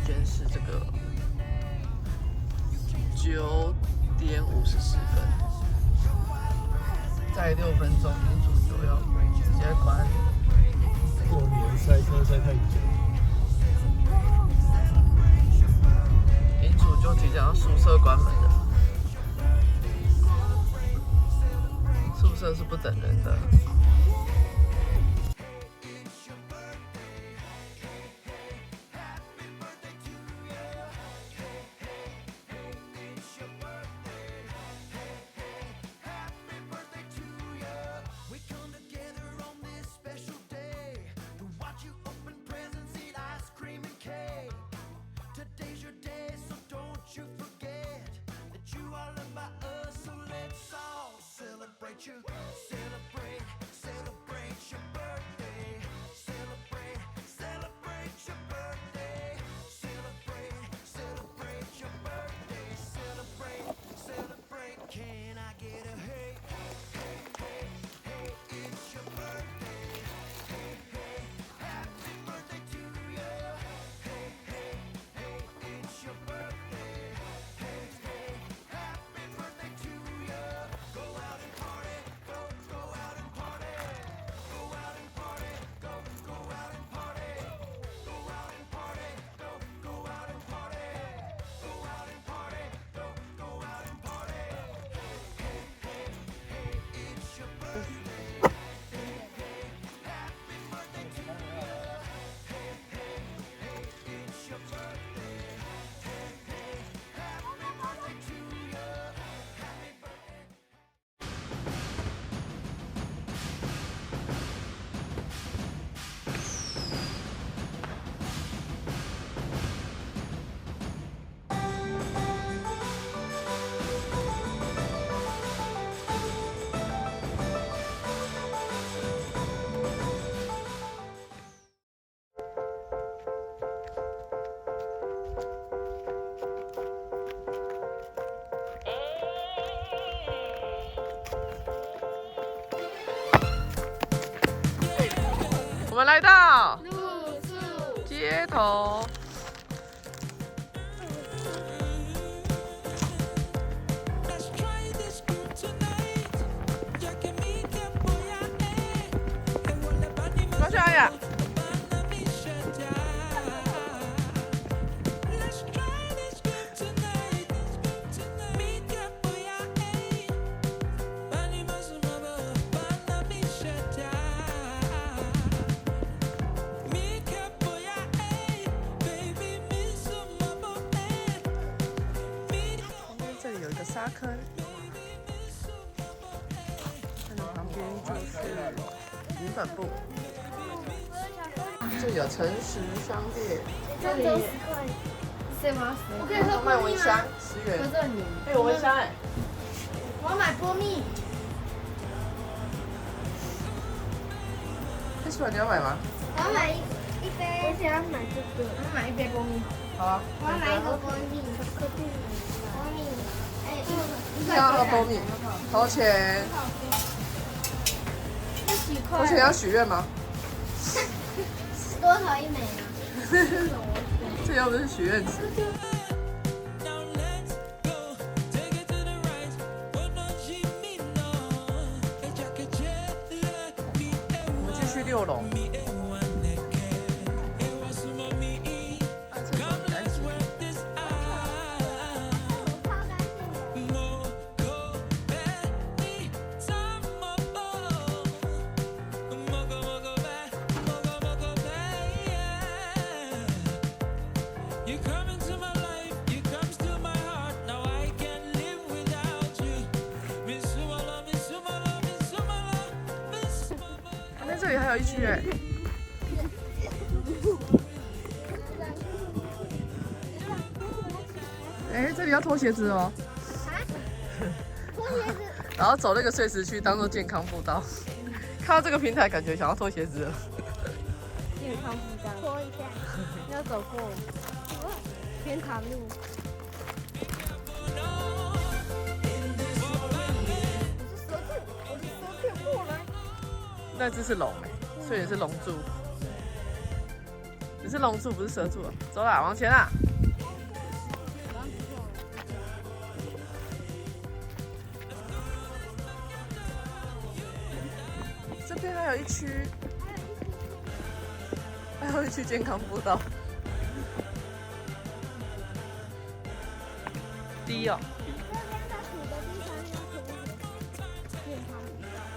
间是这个9:54，再6分钟民主就要直接关。过年塞车塞太久，民主就即将宿舍关门了，宿舍是不等人的。我们来到露宿街头，我要去哪里啊？这里有一个沙坑，这里旁边就是云本部。这里有诚实商店，这里10块，是吗？我可以喝卖波蜜吗？蚊香10元。合作你。哎，有蚊香哎。我要买波蜜。这是你要买吗？我要买一杯，我想要买这个。我要买一杯波蜜。好啊。我要买一个波蜜，巧克力波蜜，哎，一要喝波蜜，投钱。这几块。投钱要许愿吗？多投一枚呢？这又不是许愿池。我们继续6楼。这里还有一区哎，哎，这里要脱鞋子哦。脱鞋子。然后走那个碎石区当做健康步道。看到这个平台，感觉想要脱鞋子了。健康步道。脱一下。要走过天堂路。那只是龙哎，所以是龙柱。你是龙柱不是蛇柱啊？走啦，往前啦！这边还有一区，还有一区健康步道。低哦。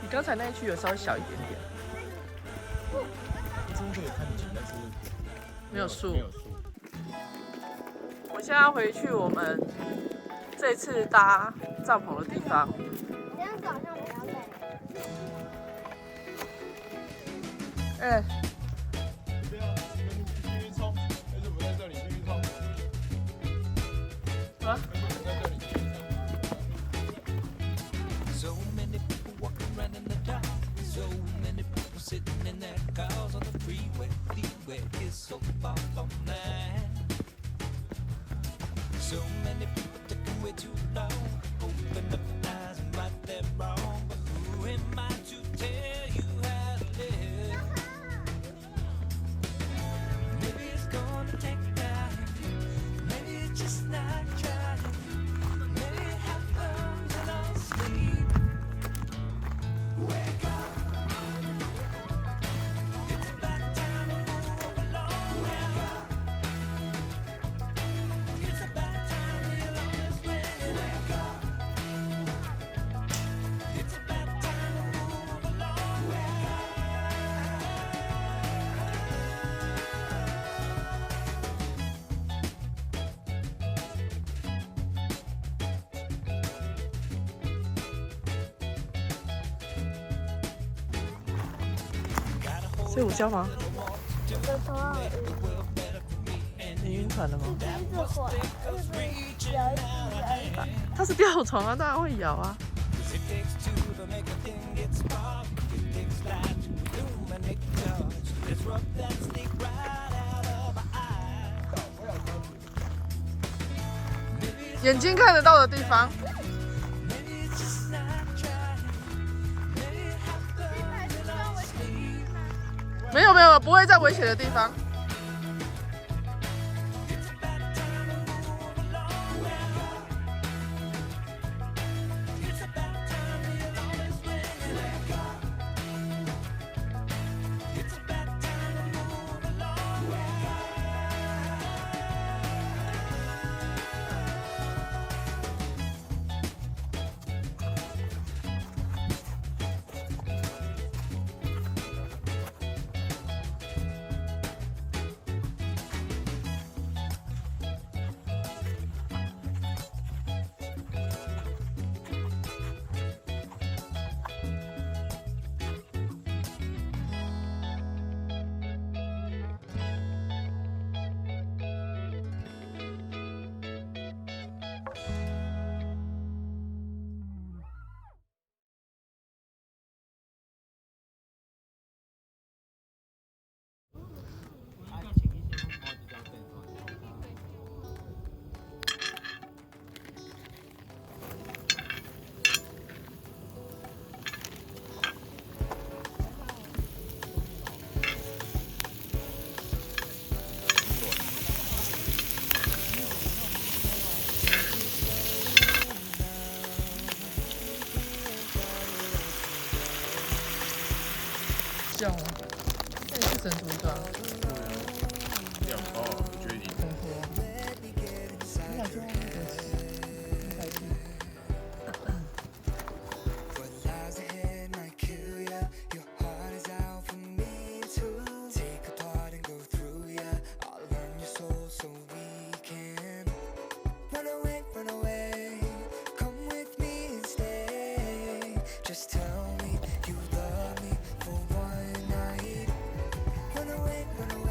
你刚才那一区有稍微小一点点。真的可以看景，但是没有树。没有树。我现在要回去我们这次搭帐篷的地方。这样子好像比较累。哎，不要，继续冲，为什么在这里继续冲？啊？为什么在这里继续冲？ So many people walking around in the dark. So many people sitting in their cars on the freeway. Beware, it's so far from that. So many people taking way too long. Open up your eyes and right they're wrong. But who am I to tell you how to live? Maybe it's gonna take time. Maybe it's just not trying. Maybe it happens in our sleep. Wake up. It's about time to move along now. It's about time to get on this way. Wake up. It's about time to move along now. 睡午觉吗？我头好晕，你晕船了吗？一直火，就是有一次有一个。它是吊床啊，当然会摇啊。 'Cause it takes two to make a thing get spark. It takes light to illuminate the dark. Let's rub that snake right out of our eye. 眼睛看得到的地方。 Maybe it's just not trying. Maybe it happens in our sleep. 没有没有，不会在危险的地方。 It's about time to move along now. It's about time to get on this way. Wake up. It's about time to move along now. 这样吗？那也是整图的。这样哦，我觉得你很多。你想说那个100G？ What lies ahead might kill ya. Your heart is out for me to take apart and go through ya. I'll learn your soul so we can run away, run away. Come with me and stay. Just tell me you love me for one night. Run away, run away.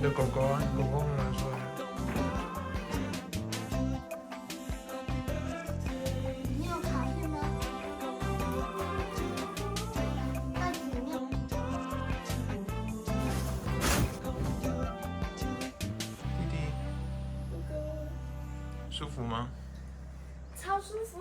的狗狗啊，狗狗很难说的。你有卡片吗？那里面。弟弟，舒服吗？超舒服。